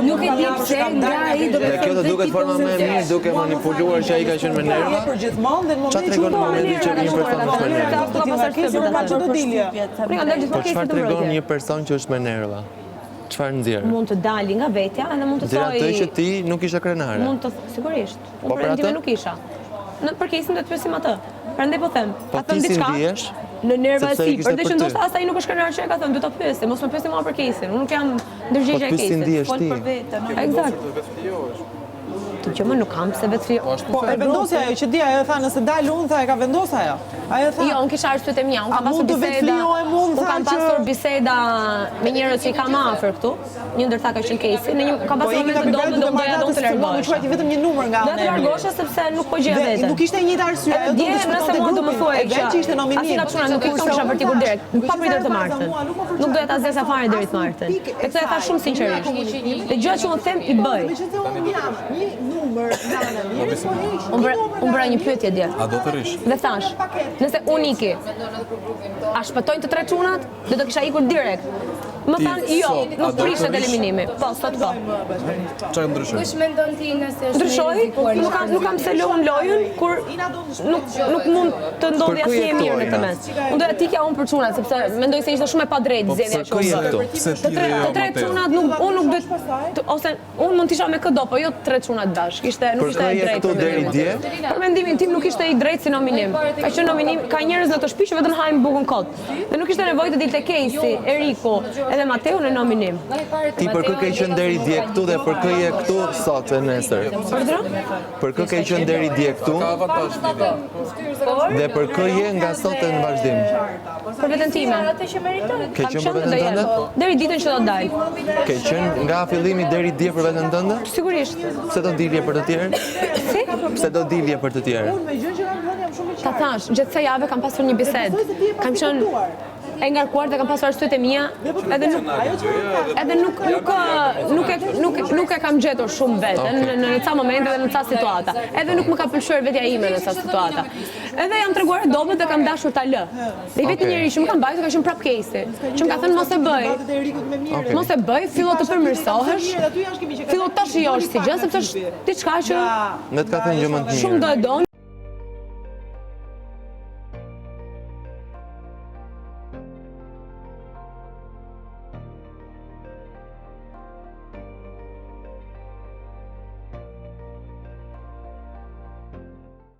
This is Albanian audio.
Nuk e di pse nga ai do të Kjo të duket forma më e mirë duke manipuluar që ai ka qenë me nerva. Çfarë tregon në momentin që një person është me nerva? Po çfarë tregon një person që është me nerva? Çfarë nxjerr? Mund të dali nga vetja dhe mund të thojë atë që ti nuk ishe krenare. Mund të sigurisht. Po për atë nuk isha. Në përkesin do të pyesim atë. Prandaj po them. Po ti si ndihesh? Në nerva e sipër, dhe që ndoshta asaj nuk është krenar që e ka thënë, do ta pyesim, mos më pyesni mua për kesin. Unë nuk jam ndërgjegjja e kesit. Po ti si ndihesh ti? Eksakt. Që më nuk kam se vetë Po e vendosi ajo që di, ajo tha nëse dal unë tha e ka vendosur ajo. Ajo tha. Jo, unë kisha arsyet e mia, unë kam pasur biseda. Unë kam pasur biseda me njerëz që i kam afër këtu. Një ndër ta ka qenë Kesi, në një kam pasur moment të dobët do doja do të largohesh. Nuk quajti vetëm një numër nga ana. Do të largosha sepse nuk po gjeja veten. Nuk ishte e njëjta arsye, ajo do të shkonte grupi. Do më thuaj që ishte nominim. Asnjë çuna nuk kisha vërtetur direkt. Pa pritur të martën. Nuk doja ta zgjesha fare deri të martën. E këtë e tha shumë sinqerisht. Dhe gjëja që unë them i bëj. Një numër nga Unë bëra një pyetje dje. A do të rish? Dhe thash, nëse unë iki, a shpëtojnë të 3 çunat, do të kisha ikur direkt. Më thanë, jo, nuk prishet eliminimi. Po, sot po. Çfarë ndryshoi? Kush mendon ti nëse është ndryshoi? Nuk kam se lëm lojën kur nuk mund të ndodhi asnjë e mirë në të mes. Unë doja tikja unë për çunat sepse mendoj se ishte shumë e padrejtë zgjedhja që unë bëj. Të 3 çunat unë nuk do ose unë mund të isha me këdo, po jo 3 çunat bashkë. Nuk ishte e drejtë. Deri dje? Për mendimin tim nuk ishte i drejtë si nominim. Ka qenë nominim, ka njerëz në të shtëpi që vetëm hajnë bukën kot. Dhe nuk ishte nevojë të dilte Kesi, Eriku edhe Mateu në nominim. Ti për kë ke qenë deri dje këtu dhe për kë je këtu sot e nesër? Për kë ke qenë deri dje këtu dhe për kë je nga sot e në vazhdim? Për veten time. Ke qenë për veten tënde? Deri ditën që do dal. Ke qenë nga fillimi deri dje për veten tënde? Sigurisht. Pse do dilje për të tjerë? Si? Pse do dilje për të tjerë? Ta thash, gjatë kësaj jave kam pasur një bisedë. Kam qenë e ngarkuar dhe kam pasur arsyet e mia, edhe nuk e kam gjetur shumë veten në ca momente dhe në ca situata. Edhe nuk më ka pëlqyer vetja ime në ca situata. Edhe jam treguar dobët dhe kam dashur ta lë. Dhe i vetë njëri që më ka mbajtur ka qenë prap Kesi, që më ka thënë mos e bëj. Mos e bëj, fillo të përmirësohesh. Fillo ta shijosh si gjë sepse është diçka që ne të ka thënë gjë më të mirë. Shumë do e don.